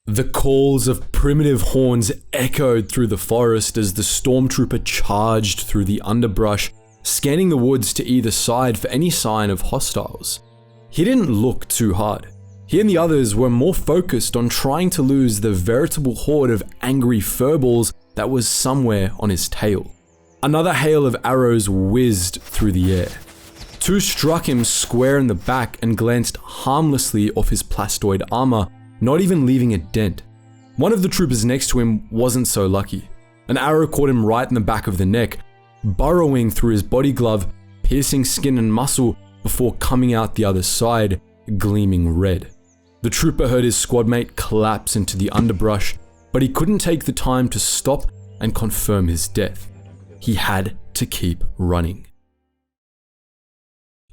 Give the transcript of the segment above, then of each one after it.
The calls of primitive horns echoed through the forest as the Stormtrooper charged through the underbrush, scanning the woods to either side for any sign of hostiles. He didn't look too hard. He and the others were more focused on trying to lose the veritable horde of angry furballs that was somewhere on his tail. Another hail of arrows whizzed through the air. Two struck him square in the back and glanced harmlessly off his plastoid armor, not even leaving a dent. One of the troopers next to him wasn't so lucky. An arrow caught him right in the back of the neck, burrowing through his body glove, piercing skin and muscle before coming out the other side, gleaming red. The trooper heard his squadmate collapse into the underbrush, but he couldn't take the time to stop and confirm his death. He had to keep running.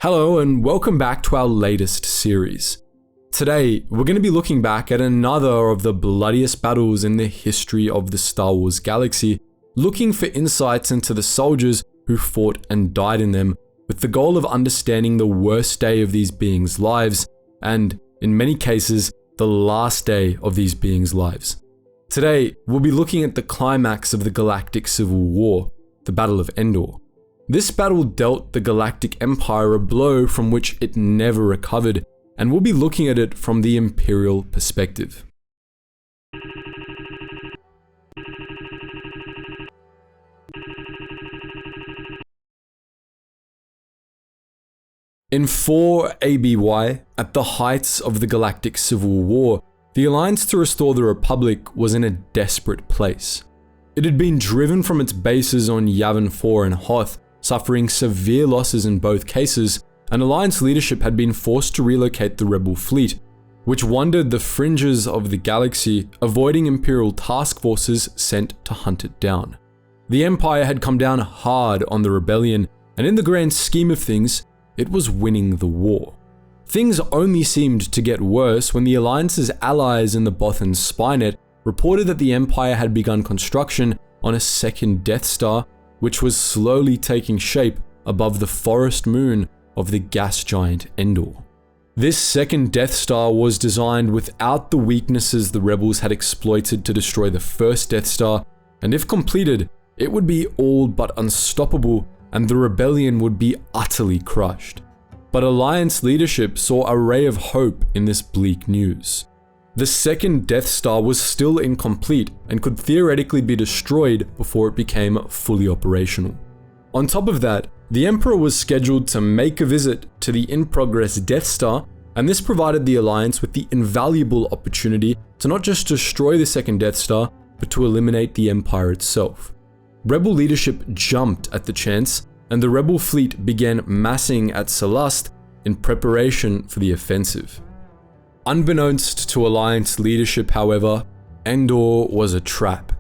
Hello and welcome back to our latest series. Today, we're going to be looking back at another of the bloodiest battles in the history of the Star Wars galaxy, looking for insights into the soldiers who fought and died in them, with the goal of understanding the worst day of these beings' lives, and, in many cases, the last day of these beings' lives. Today, we'll be looking at the climax of the Galactic Civil War, the Battle of Endor. This battle dealt the Galactic Empire a blow from which it never recovered, and we'll be looking at it from the Imperial perspective. In 4 ABY, at the heights of the Galactic Civil War, the Alliance to restore the Republic was in a desperate place. It had been driven from its bases on Yavin 4 and Hoth, suffering severe losses in both cases, and Alliance leadership had been forced to relocate the Rebel fleet, which wandered the fringes of the galaxy, avoiding Imperial task forces sent to hunt it down. The Empire had come down hard on the rebellion, and in the grand scheme of things, it was winning the war. Things only seemed to get worse when the Alliance's allies in the Bothan Spynet reported that the Empire had begun construction on a second Death Star, which was slowly taking shape above the forest moon of the gas giant Endor. This second Death Star was designed without the weaknesses the rebels had exploited to destroy the first Death Star, and if completed, it would be all but unstoppable and the rebellion would be utterly crushed. But Alliance leadership saw a ray of hope in this bleak news. The second Death Star was still incomplete and could theoretically be destroyed before it became fully operational. On top of that, the Emperor was scheduled to make a visit to the in-progress Death Star, and this provided the Alliance with the invaluable opportunity to not just destroy the second Death Star, but to eliminate the Empire itself. Rebel leadership jumped at the chance, and the Rebel fleet began massing at Salust in preparation for the offensive. Unbeknownst to Alliance leadership, however, Endor was a trap.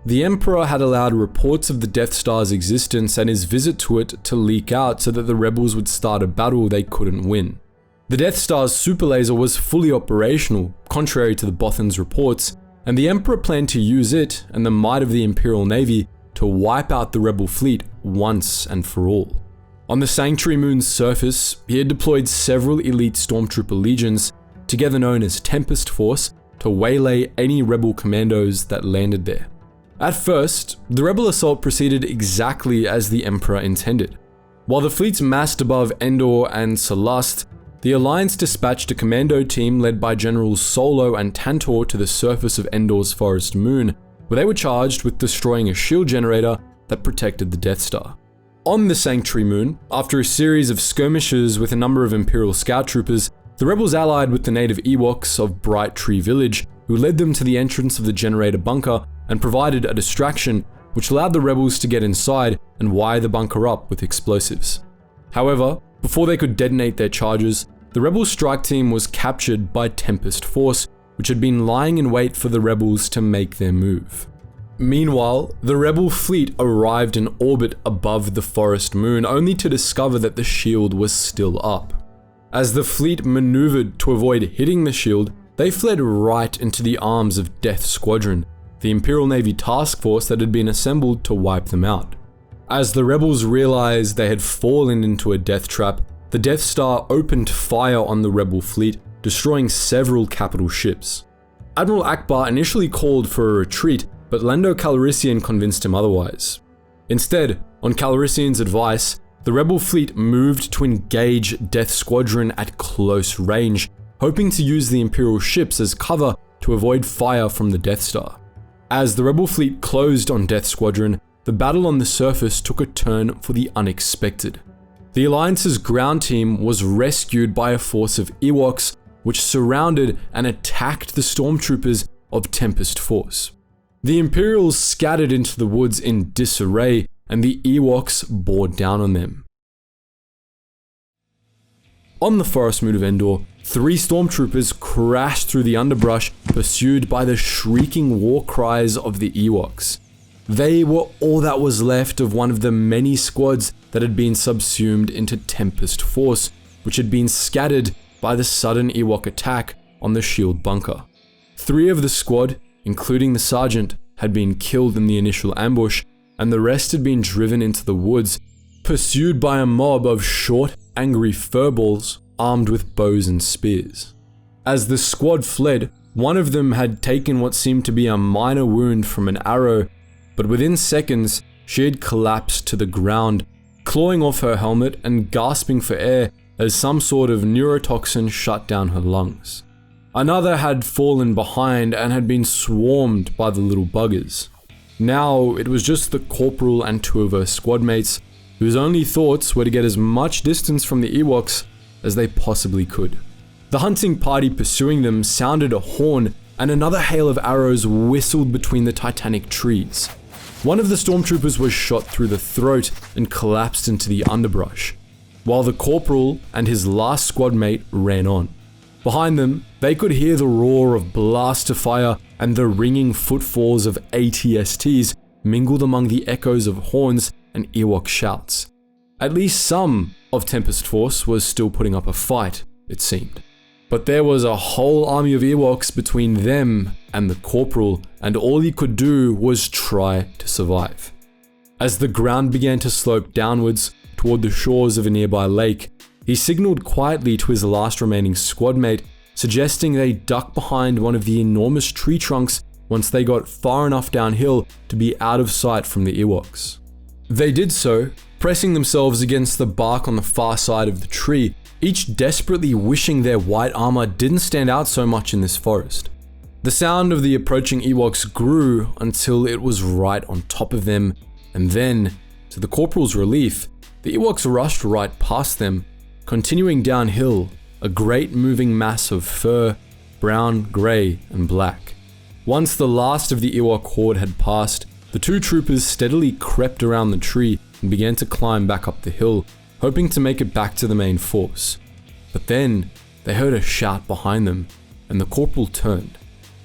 The Emperor had allowed reports of the Death Star's existence and his visit to it to leak out so that the rebels would start a battle they couldn't win. The Death Star's superlaser was fully operational, contrary to the Bothan's reports, and the Emperor planned to use it and the might of the Imperial Navy to wipe out the rebel fleet once and for all. On the Sanctuary Moon's surface, he had deployed several elite Stormtrooper legions, together known as Tempest Force, to waylay any rebel commandos that landed there. At first, the rebel assault proceeded exactly as the Emperor intended. While the fleets massed above Endor and Salust, the Alliance dispatched a commando team led by Generals Solo and Tantor to the surface of Endor's forest moon, where they were charged with destroying a shield generator that protected the Death Star. On the Sanctuary Moon, after a series of skirmishes with a number of Imperial scout troopers, the rebels allied with the native Ewoks of Bright Tree Village, who led them to the entrance of the generator bunker and provided a distraction which allowed the rebels to get inside and wire the bunker up with explosives. However, before they could detonate their charges, the rebel strike team was captured by Tempest Force, which had been lying in wait for the rebels to make their move. Meanwhile, the rebel fleet arrived in orbit above the forest moon, only to discover that the shield was still up. As the fleet maneuvered to avoid hitting the shield, they fled right into the arms of Death Squadron, the Imperial Navy task force that had been assembled to wipe them out. As the rebels realized they had fallen into a death trap, the Death Star opened fire on the rebel fleet, destroying several capital ships. Admiral Akbar initially called for a retreat, but Lando Calrissian convinced him otherwise. Instead, on Calrissian's advice, the rebel fleet moved to engage Death Squadron at close range, hoping to use the Imperial ships as cover to avoid fire from the Death Star. As the rebel fleet closed on Death Squadron, the battle on the surface took a turn for the unexpected. The Alliance's ground team was rescued by a force of Ewoks, which surrounded and attacked the Stormtroopers of Tempest Force. The Imperials scattered into the woods in disarray, and the Ewoks bore down on them. On the forest moon of Endor, 3 Stormtroopers crashed through the underbrush, pursued by the shrieking war cries of the Ewoks. They were all that was left of one of the many squads that had been subsumed into Tempest Force, which had been scattered by the sudden Ewok attack on the shield bunker. 3 of the squad, including the sergeant, had been killed in the initial ambush, and the rest had been driven into the woods, pursued by a mob of short, angry furballs armed with bows and spears. As the squad fled, one of them had taken what seemed to be a minor wound from an arrow, but within seconds, she had collapsed to the ground, clawing off her helmet and gasping for air as some sort of neurotoxin shut down her lungs. Another had fallen behind and had been swarmed by the little buggers. Now, it was just the corporal and 2 of her squad mates, whose only thoughts were to get as much distance from the Ewoks as they possibly could. The hunting party pursuing them sounded a horn, and another hail of arrows whistled between the titanic trees. One of the Stormtroopers was shot through the throat and collapsed into the underbrush, while the corporal and his last squad mate ran on. Behind them, they could hear the roar of blaster fire and the ringing footfalls of ATSTs mingled among the echoes of horns and Ewok shouts. At least some of Tempest Force was still putting up a fight, it seemed. But there was a whole army of Ewoks between them and the corporal, and all he could do was try to survive. As the ground began to slope downwards toward the shores of a nearby lake, he signaled quietly to his last remaining squad mate, suggesting they duck behind one of the enormous tree trunks once they got far enough downhill to be out of sight from the Ewoks. They did so, pressing themselves against the bark on the far side of the tree, each desperately wishing their white armor didn't stand out so much in this forest. The sound of the approaching Ewoks grew until it was right on top of them, and then, to the corporal's relief, the Ewoks rushed right past them, continuing downhill, a great moving mass of fur, brown, grey, and black. Once the last of the Ewok horde had passed, the 2 troopers steadily crept around the tree and began to climb back up the hill, hoping to make it back to the main force. But then, they heard a shout behind them, and the corporal turned.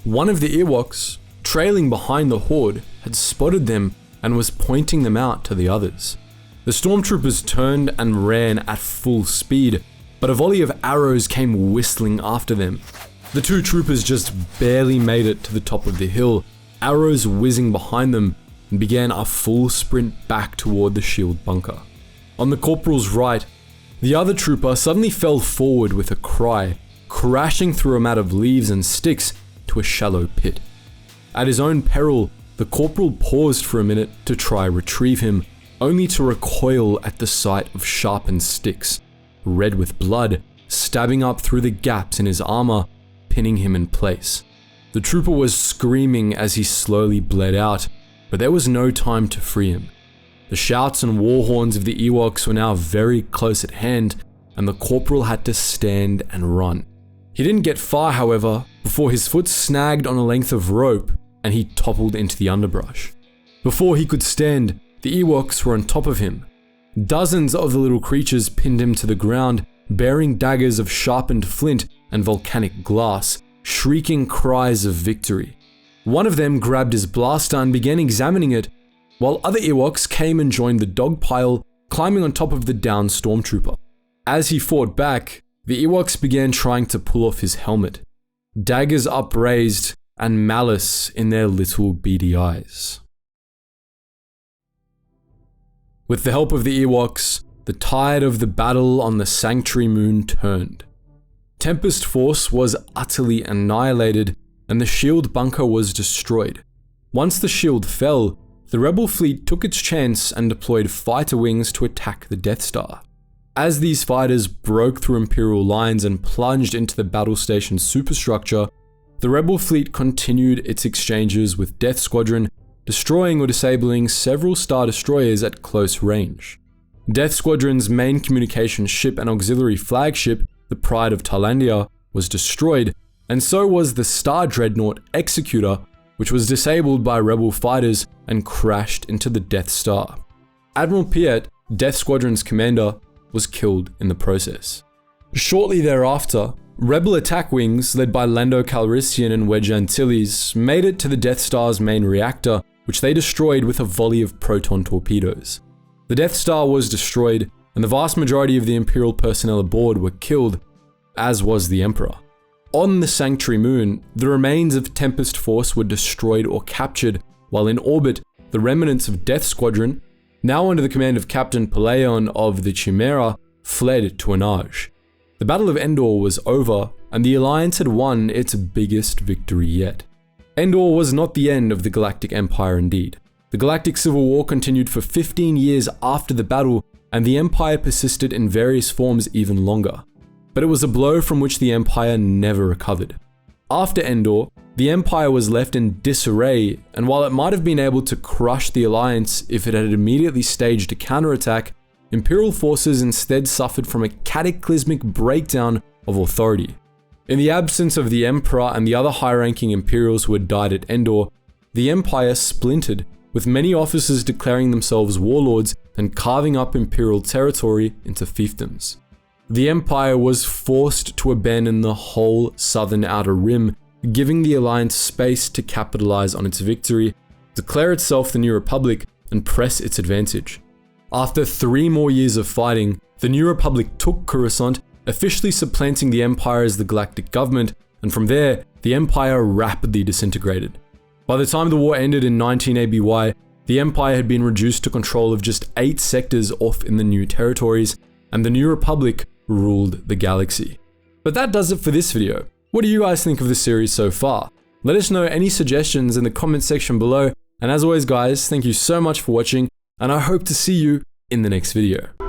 One of the Ewoks, trailing behind the horde, had spotted them and was pointing them out to the others. The Stormtroopers turned and ran at full speed, but a volley of arrows came whistling after them. The 2 troopers just barely made it to the top of the hill, arrows whizzing behind them, and began a full sprint back toward the shield bunker. On the corporal's right, the other trooper suddenly fell forward with a cry, crashing through a mat of leaves and sticks to a shallow pit. At his own peril, the corporal paused for a minute to try retrieve him, only to recoil at the sight of sharpened sticks, red with blood, stabbing up through the gaps in his armor, pinning him in place. The trooper was screaming as he slowly bled out, but there was no time to free him. The shouts and war horns of the Ewoks were now very close at hand, and the corporal had to stand and run. He didn't get far, however, before his foot snagged on a length of rope and he toppled into the underbrush. Before he could stand, the Ewoks were on top of him. Dozens of the little creatures pinned him to the ground, bearing daggers of sharpened flint and volcanic glass, shrieking cries of victory. One of them grabbed his blaster and began examining it, while other Ewoks came and joined the dog pile, climbing on top of the downed Stormtrooper. As he fought back, the Ewoks began trying to pull off his helmet, daggers upraised and malice in their little beady eyes. With the help of the Ewoks, the tide of the battle on the Sanctuary Moon turned. Tempest Force was utterly annihilated, and the shield bunker was destroyed. Once the shield fell, the Rebel fleet took its chance and deployed fighter wings to attack the Death Star. As these fighters broke through Imperial lines and plunged into the battle station's superstructure, the Rebel fleet continued its exchanges with Death Squadron, destroying or disabling several Star Destroyers at close range. Death Squadron's main communications ship and auxiliary flagship, the Pride of Talandia, was destroyed, and so was the Star Dreadnought Executor, which was disabled by Rebel fighters and crashed into the Death Star. Admiral Piet, Death Squadron's commander, was killed in the process. Shortly thereafter, Rebel attack wings led by Lando Calrissian and Wedge Antilles made it to the Death Star's main reactor, which they destroyed with a volley of proton torpedoes. The Death Star was destroyed, and the vast majority of the Imperial personnel aboard were killed, as was the Emperor. On the Sanctuary Moon, the remains of Tempest Force were destroyed or captured, while in orbit, the remnants of Death Squadron, now under the command of Captain Palaeon of the Chimera, fled to Anaj. The Battle of Endor was over, and the Alliance had won its biggest victory yet. Endor was not the end of the Galactic Empire indeed. The Galactic Civil War continued for 15 years after the battle, and the Empire persisted in various forms even longer. But it was a blow from which the Empire never recovered. After Endor, the Empire was left in disarray, and while it might have been able to crush the Alliance if it had immediately staged a counterattack, Imperial forces instead suffered from a cataclysmic breakdown of authority. In the absence of the Emperor and the other high-ranking Imperials who had died at Endor, the Empire splintered, with many officers declaring themselves warlords and carving up Imperial territory into fiefdoms. The Empire was forced to abandon the whole southern outer rim, giving the Alliance space to capitalize on its victory, declare itself the New Republic, and press its advantage. After 3 more years of fighting, the New Republic took Coruscant, officially supplanting the Empire as the galactic government, and from there, the Empire rapidly disintegrated. By the time the war ended in 19 ABY, the Empire had been reduced to control of just 8 sectors off in the new territories, and the New Republic ruled the galaxy. But that does it for this video. What do you guys think of the series so far? Let us know any suggestions in the comment section below, and as always guys, thank you so much for watching, and I hope to see you in the next video.